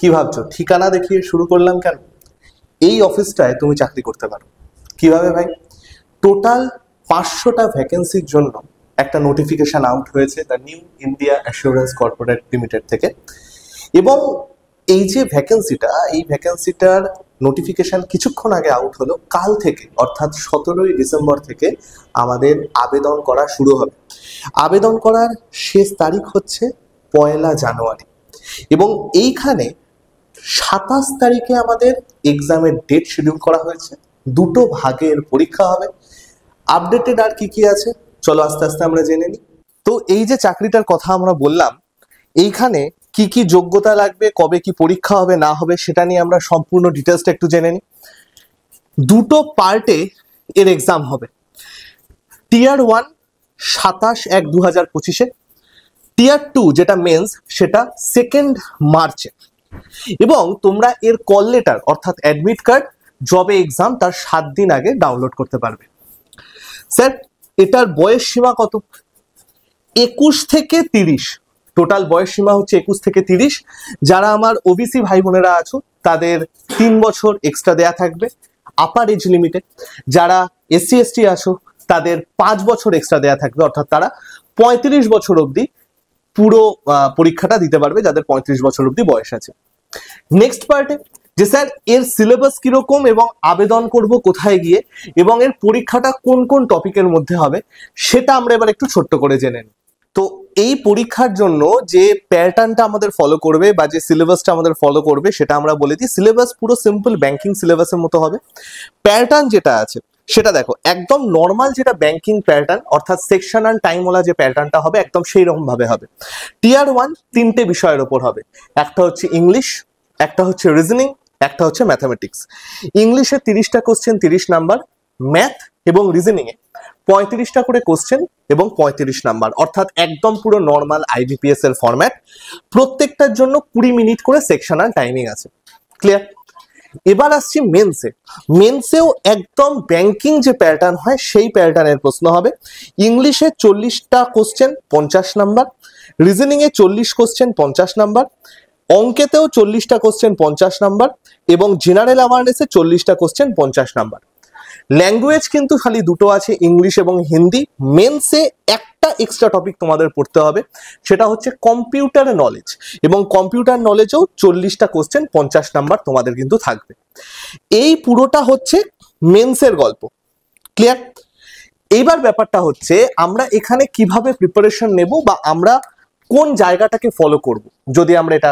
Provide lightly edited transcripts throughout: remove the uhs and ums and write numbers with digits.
কি ভাবছো ঠিকানা দেখিয়ে শুরু করলাম কেন? এই অফিসটায় তুমি চাকরি করতে পারো। কিভাবে ভাই? টোটাল 500টা ভ্যাকেন্সির জন্য একটা নোটিফিকেশন আউট হয়েছে the new India assurance corporate limited থেকে। এবং এই যে ভ্যাকেন্সিটা, এই ভ্যাকেন্সিটার নোটিফিকেশন কিছুক্ষণ আগে আউট হলো। কাল থেকে অর্থাৎ 17ই ডিসেম্বর থেকে আমাদের আবেদন করা শুরু হবে। আবেদন করার শেষ তারিখ হচ্ছে 1 জানুয়ারি এবং এইখানে 27 তারিখে আমাদের এক্সামের ডেট শিডিউল করা হয়েছে। 2টো ভাগের পরীক্ষা হবে। আপডেটেড আর কি কি আছে চলো আস্তে আস্তে আমরা জেনে নিই। তো এই যে চাকরিটার কথা আমরা বললাম, এইখানে কি কি যোগ্যতা লাগবে, কবে কি পরীক্ষা হবে না হবে সেটা নিয়ে আমরা সম্পূর্ণ ডিটেলসটা একটু জেনে নিই। 2টো পার্টে এর এক্সাম হবে। টিয়ার 1 27/1/2025-এ, টিয়ার 2 যেটা মেন্স সেটা 2 মার্চে। এবং তোমরা এর কল লেটার অর্থাৎ অ্যাডমিট কার্ড জবে এক্সাম তার 7 দিন আগে ডাউনলোড করতে পারবে। স্যার এটার বয়স সীমা কত? 21 থেকে 30। টোটাল বয়স সীমা হচ্ছে 21 থেকে 30। যারা আমার ওবিসি ভাই বোনেরা আছো তাদের 3 বছর এক্সট্রা দেয়া থাকবে আপার এজ লিমিটে। যারা এসসি এসটি আছো তাদের 5 বছর এক্সট্রা দেয়া থাকবে, অর্থাৎ তারা 35 বছর অবধি পুরো পরীক্ষাটা দিতে পারবে যাদের 35 বছর অবধি বয়স আছে। নেক্সট পার্টে যে স্যার এর সিলেবাস কিরকম এবং আবেদন করব কোথায় গিয়ে এবং এর পরীক্ষাটা কোন কোন টপিকের মধ্যে হবে সেটা আমরা এবার একটু ছোট্ট করে জেনে নিই। তো এই পরীক্ষার জন্য যে প্যাটার্নটা আমাদের ফলো করবে বা যে সিলেবাসটা আমাদের ফলো করবে সেটা আমরা বলে দিই। সিলেবাস পুরো সিম্পল ব্যাংকিং সিলেবাসের মতো হবে। প্যাটার্ন যেটা আছে সেটা দেখো একদম নর্মাল যেটা ব্যাংকিং প্যাটার্ন অর্থাৎ সেকশনাল টাইমওয়ালা যে প্যাটার্নটা হবে একদম সেই রকম ভাবে হবে। টিয়ার 1 3টে বিষয়ের উপর হবে। একটা হচ্ছে ইংলিশ, একটা হচ্ছে রিজনিং, একটা হচ্ছে ম্যাথামেটিক্স। ইংলিশে 30টা কোশ্চেন 30 নাম্বার, ম্যাথ এবং রিজনিং এ 35টা করে কোশ্চেন এবং 35 নাম্বার, অর্থাৎ একদম পুরো নর্মাল আইবিপিএস এর ফরম্যাট। প্রত্যেকটার জন্য 20 মিনিট করে সেকশনাল টাইমিং আছে। ক্লিয়ার? এবার আসছি মেন্সে। মেন্সেও একদম ব্যাংকিং যে প্যাটার্ন হয় সেই প্যাটার্নের প্রশ্ন হবে। ইংলিশে 40টা কোশ্চেন 50 নাম্বার, রিজনিং এ 40 কোশ্চেন 50 নাম্বার, অঙ্কেতেও 40টা কোশ্চেন 50 নাম্বার এবং জেনারেল অ্যাওয়ারনেসে 40টা কোশ্চেন 50 নাম্বার। ল্যাঙ্গুয়েজ কিন্তু খালি 2টো আছে, ইংলিশ এবং হিন্দি। মেন্সে একটা এক্সট্রা টপিক তোমাদের পড়তে হবে, সেটা হচ্ছে কম্পিউটার নলেজ এবং কম্পিউটার নলেজেও 40টা কোশ্চেন 50 নাম্বার তোমাদের কিন্তু থাকবে। এই পুরোটা হচ্ছে মেন্সের গল্প। ক্লিয়ার? এইবার ব্যাপারটা হচ্ছে আমরা এখানে কিভাবে প্রিপারেশন নেব বা আমরা কোন জায়গাটাকে ফলো করব যদি আমরা এটা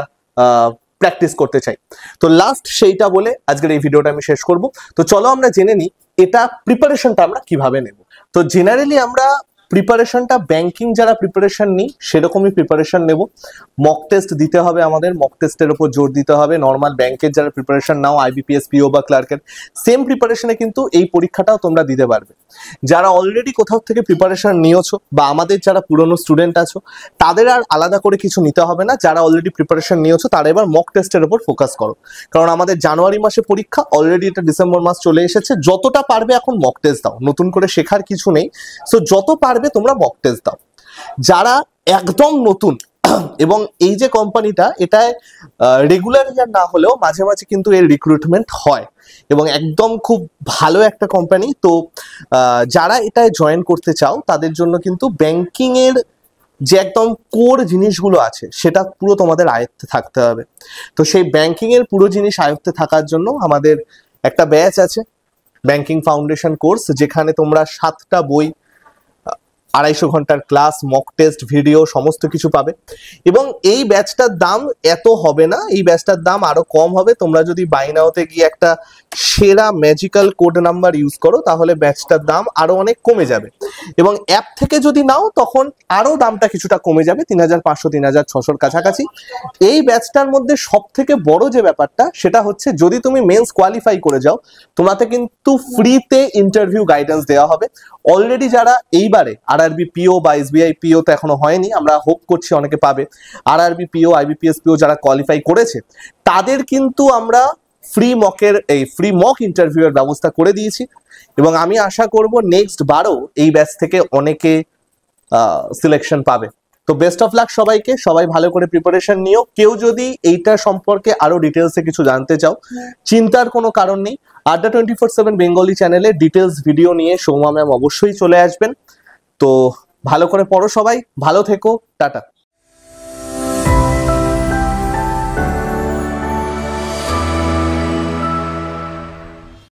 প্র্যাকটিস করতে চাই। তো লাস্ট সেইটা বলে আজকের এই ভিডিওটা আমি শেষ করব। তো চলো আমরা জেনে নিই এটা প্রিপারেশনটা আমরা কিভাবে নেব। তো জেনারেলি আমরা প্রিপারেশনটা ব্যাংকিং যারা প্রিপারেশন নিই সেরকমই প্রিপারেশন নেব। মক টেস্ট দিতে হবে, আমাদের মক টেস্টের উপর জোর দিতে হবে। নর্মাল ব্যাংকের যারা প্রিপারেশন নাও আইবিপিএস পিও বা ক্লার্কের সেম প্রিপারেশনে কিন্তু এই পরীক্ষাটাও তোমরা দিতে পারবে। যারা অলরেডি কোথাও থেকে প্রিপারেশন নিয়েছো বা আমাদের যারা পুরনো স্টুডেন্ট আছো তাদের আর আলাদা করে কিছু নিতে হবে না। যারা অলরেডি প্রিপারেশন নিয়েছো তারা এবার মক টেস্টের উপর ফোকাস করো, কারণ আমাদের জানুয়ারি মাসে পরীক্ষা, অলরেডি এটা ডিসেম্বর মাস চলে এসেছে। যতটা পারবে এখন মক টেস্ট দাও, নতুন করে শেখার কিছু নেই। সো যত পারবে তোমরা মক টেস্ট দাও। যারা একদম নতুন এবং এই যে কোম্পানিটা এটায় রেগুলার ইয়ার না হলেও মাঝে মাঝে কিন্তু এর রিক্রুটমেন্ট হয় এবং একদম খুব ভালো একটা কোম্পানি। তো যারা এটায় জয়েন করতে চাও তাদের জন্য কিন্তু ব্যাংকিং এর যে একদম কোর জিনিসগুলো আছে সেটা পুরো তোমাদের আয়ত্তে থাকতে হবে। তো সেই ব্যাংকিং এর পুরো জিনিস আয়ত্তে থাকার জন্য আমাদের একটা ব্যাচ আছে, ব্যাংকিং ফাউন্ডেশন কোর্স, যেখানে তোমরা 7টা বই, 250 ঘন্টার ক্লাস, মক টেস্ট, ভিডিও সমস্ত কিছু পাবে। এবং এই ব্যাচটার দাম এত হবে না, এই ব্যাচটার দাম আরো কম হবে। তোমরা যদি বাই নাওতে গিয়ে একটা সেরা ম্যাজিক্যাল কোড নাম্বার ইউজ করো তাহলে ব্যাচটার দাম আরো অনেক কমে যাবে। এবং অ্যাপ থেকে যদি নাও তখন আরো দামটা কিছুটা কমে যাবে, 3500 3600 কাছাকাছি। এই ব্যাচটার মধ্যে সব থেকে বড় যে ব্যাপারটা সেটা হচ্ছে যদি তুমি মেন্স কোয়ালিফাই করে যাও তোমাকে কিন্তু ফ্রিতে ইন্টারভিউ গাইডেন্স দেওয়া হবে। অলরেডি যারা এইবারে আরআরবি পিও বা এসবিআই পিও তো এখনো হয়নি, আমরা হোপ করছি অনেকে পাবে, আরআরবি পিও আইবিপিএস পিও যারা কোয়ালিফাই করেছে তাদের কিন্তু আমরা ফ্রি মক ইন্টারভিউ এর ব্যবস্থা করে দিয়েছি এবং আমি আশা করব নেক্সট বারও এই ব্যাচ থেকে অনেকে সিলেকশন পাবে। তো তো বেস্ট অফ লাক সবাইকে, সবাই ভালো করে প্রিপারেশন নিও। কেউ যদি এইটা সম্পর্কে আরো ডিটেলসে কিছু জানতে চাও, চিন্তার কোনো কারণ নেই। আড্ডা 24/7 বেঙ্গলি চ্যানেলে ডিটেলস ভিডিও নিয়ে সৌম্যা ম্যাম অবশ্যই চলে আসবেন। তো ভালো করে পড়ো সবাই, ভালো থেকো, টাটা।